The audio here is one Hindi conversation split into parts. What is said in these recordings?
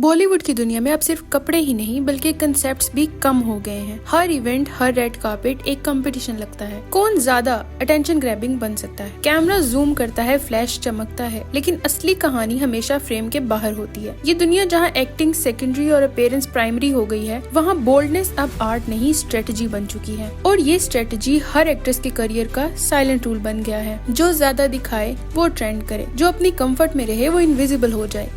बॉलीवुड की दुनिया में अब सिर्फ कपड़े ही नहीं बल्कि कंसेप्ट्स भी कम हो गए हैं। हर इवेंट, हर रेड कार्पेट एक कंपटीशन लगता है। कौन ज्यादा अटेंशन ग्रैबिंग बन सकता है। कैमरा जूम करता है, फ्लैश चमकता है, लेकिन असली कहानी हमेशा फ्रेम के बाहर होती है। ये दुनिया जहाँ एक्टिंग सेकेंडरी और अपीयरेंस प्राइमरी हो गई है, वहाँ बोल्डनेस अब आर्ट नहीं स्ट्रेटेजी बन चुकी है। और ये स्ट्रेटेजी हर एक्ट्रेस के करियर का साइलेंट रूल बन गया है। जो ज्यादा दिखाए वो ट्रेंड करे, जो अपनी कंफर्ट में रहे वो इनविजिबल हो जाए।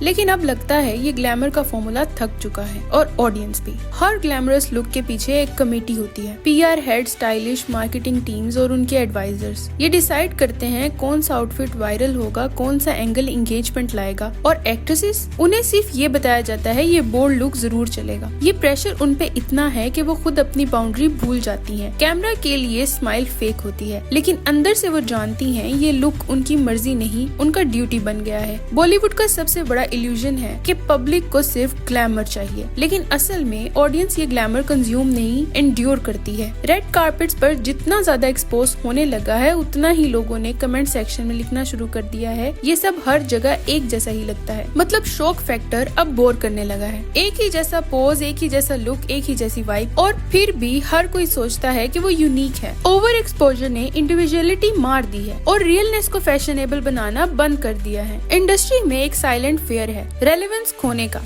लेकिन अब लगता है ये ग्लैमर का फॉर्मूला थक चुका है और ऑडियंस भी। हर ग्लैमरस लुक के पीछे एक कमेटी होती है। PR head, stylish marketing teams और उनके एडवाइजर्स ये डिसाइड करते हैं कौन सा आउटफिट वायरल होगा, कौन सा एंगल एंगेजमेंट लाएगा। और एक्ट्रेसेस, उन्हें सिर्फ ये बताया जाता है ये बोल्ड लुक जरूर चलेगा। ये प्रेशर उन पे इतना है कि वो खुद अपनी बाउंड्री भूल जाती हैं। कैमरा के लिए स्माइल फेक होती है, लेकिन अंदर से वो जानती हैं ये लुक उनकी मर्जी नहीं, उनका ड्यूटी बन गया है। बॉलीवुड का सबसे बड़ा इल्यूजन है कि पब्लिक को सिर्फ ग्लैमर चाहिए, लेकिन असल में ऑडियंस ये ग्लैमर कंज्यूम नहीं, एंड्योर करती है। रेड कार्पेट्स पर जितना ज्यादा एक्सपोज होने लगा है, उतना ही लोगों ने कमेंट सेक्शन में लिखना शुरू कर दिया है ये सब हर जगह एक जैसा ही लगता है। मतलब शॉक फैक्टर अब बोर करने लगा है। एक ही जैसा पोज, एक ही जैसा लुक, एक ही जैसी वाइब, और फिर भी हर कोई सोचता है कि वो यूनिक है। ओवर एक्सपोजर ने इंडिविजुअलिटी मार दी है और रियलनेस को फैशनेबल बनाना बंद कर दिया है। इंडस्ट्री में एक साइलेंट फेयर है रेलेवेंस खोने का।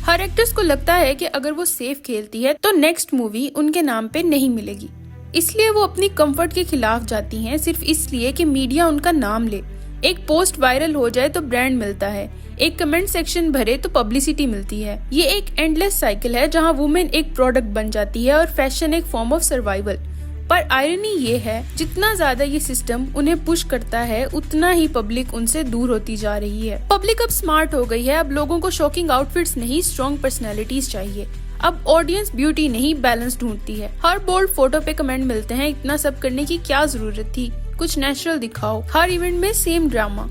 हर एक्ट्रेस को लगता है कि अगर वो सेफ खेलती है तो नेक्स्ट मूवी उनके नाम पे नहीं मिलेगी, इसलिए वो अपनी कंफर्ट के खिलाफ जाती हैं, सिर्फ इसलिए कि मीडिया उनका नाम ले। एक पोस्ट वायरल हो जाए तो ब्रांड मिलता है, एक कमेंट सेक्शन भरे तो पब्लिसिटी मिलती है। ये एक एंडलेस साइकिल है जहाँ वुमेन एक प्रोडक्ट बन जाती है और फैशन एक फॉर्म ऑफ सर्वाइवल। पर आयरनी ये है, जितना ज्यादा ये सिस्टम उन्हें पुश करता है, उतना ही पब्लिक उनसे दूर होती जा रही है। पब्लिक अब स्मार्ट हो गई है। अब लोगों को शॉकिंग आउटफिट्स नहीं, स्ट्रॉन्ग पर्सनैलिटीज चाहिए। अब ऑडियंस ब्यूटी नहीं, बैलेंस ढूंढती है। हर बोल्ड फोटो पे कमेंट मिलते हैं, इतना सब करने की क्या जरूरत थी, कुछ नेचुरल दिखाओ। हर इवेंट में सेम ड्रामा।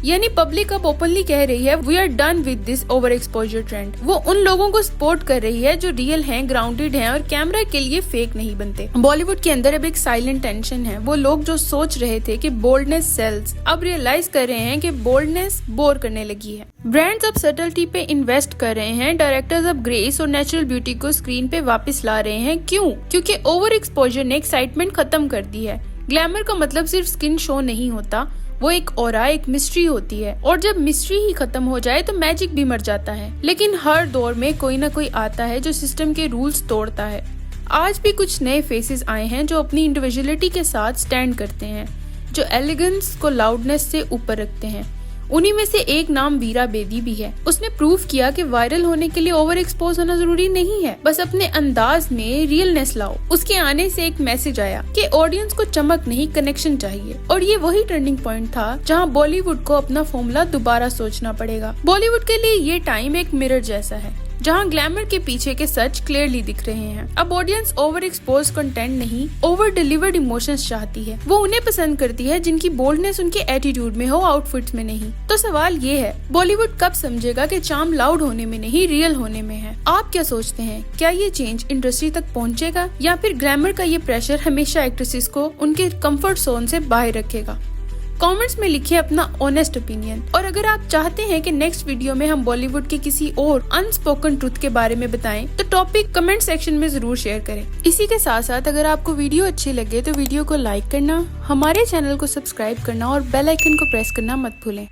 यानी पब्लिक अब ओपनली कह रही है we are done with this over exposure trend. वो उन लोगों को सपोर्ट कर रही है जो रियल हैं, ग्राउंडेड हैं और कैमरा के लिए फेक नहीं बनते। बॉलीवुड के अंदर अब एक साइलेंट टेंशन है। वो लोग जो सोच रहे थे कि बोल्डनेस सेल्स, अब रियलाइज कर रहे हैं कि बोल्डनेस बोर करने लगी है। ब्रांड्स अब सटलिटी पे इन्वेस्ट कर रहे हैं। डायरेक्टर्स अब ग्रेस और नेचुरल ब्यूटी को स्क्रीन पे वापस ला रहे हैं। क्यों? क्योंकि ओवर एक्सपोजर ने एक्साइटमेंट खत्म कर दी है। ग्लैमर का मतलब सिर्फ स्किन शो नहीं होता, वो एक ऑरा, एक मिस्ट्री होती है। और जब मिस्ट्री ही खत्म हो जाए तो मैजिक भी मर जाता है। लेकिन हर दौर में कोई ना कोई आता है जो सिस्टम के रूल्स तोड़ता है। आज भी कुछ नए फेसेस आए हैं जो अपनी इंडिविजुअलिटी के साथ स्टैंड करते हैं, जो एलिगेंस को लाउडनेस से ऊपर रखते हैं। उन्हीं में से एक नाम वीरा बेदी भी है। उसने प्रूव किया कि वायरल होने के लिए ओवर एक्सपोज होना जरूरी नहीं है, बस अपने अंदाज में रियलनेस लाओ। उसके आने से एक मैसेज आया कि ऑडियंस को चमक नहीं, कनेक्शन चाहिए। और ये वही टर्निंग पॉइंट था जहां बॉलीवुड को अपना फॉर्मूला दोबारा सोचना पड़ेगा। बॉलीवुड के लिए ये टाइम एक मिरर जैसा है, जहां ग्लैमर के पीछे के सच क्लियरली दिख रहे हैं। अब ऑडियंस ओवर एक्सपोज कंटेंट नहीं, ओवर डिलीवर्ड इमोशंस चाहती है। वो उन्हें पसंद करती है जिनकी बोल्डनेस उनके एटीट्यूड में हो, आउटफिट्स में नहीं। तो सवाल ये है, बॉलीवुड कब समझेगा कि चार्म लाउड होने में नहीं, रियल होने में है? आप क्या सोचते हैं? क्या ये चेंज इंडस्ट्री तक पहुँचेगा या फिर ग्लैमर का ये प्रेशर हमेशा एक्ट्रेसेस को उनके कंफर्ट जोन से बाहर रखेगा? कमेंट्स में लिखिए अपना ऑनेस्ट ओपिनियन। और अगर आप चाहते हैं कि नेक्स्ट वीडियो में हम बॉलीवुड के किसी और अनस्पोकन ट्रुथ के बारे में बताएं, तो टॉपिक कमेंट सेक्शन में जरूर शेयर करें। इसी के साथ साथ अगर आपको वीडियो अच्छी लगे तो वीडियो को लाइक करना, हमारे चैनल को सब्सक्राइब करना और बेल आइकन को प्रेस करना मत भूलें।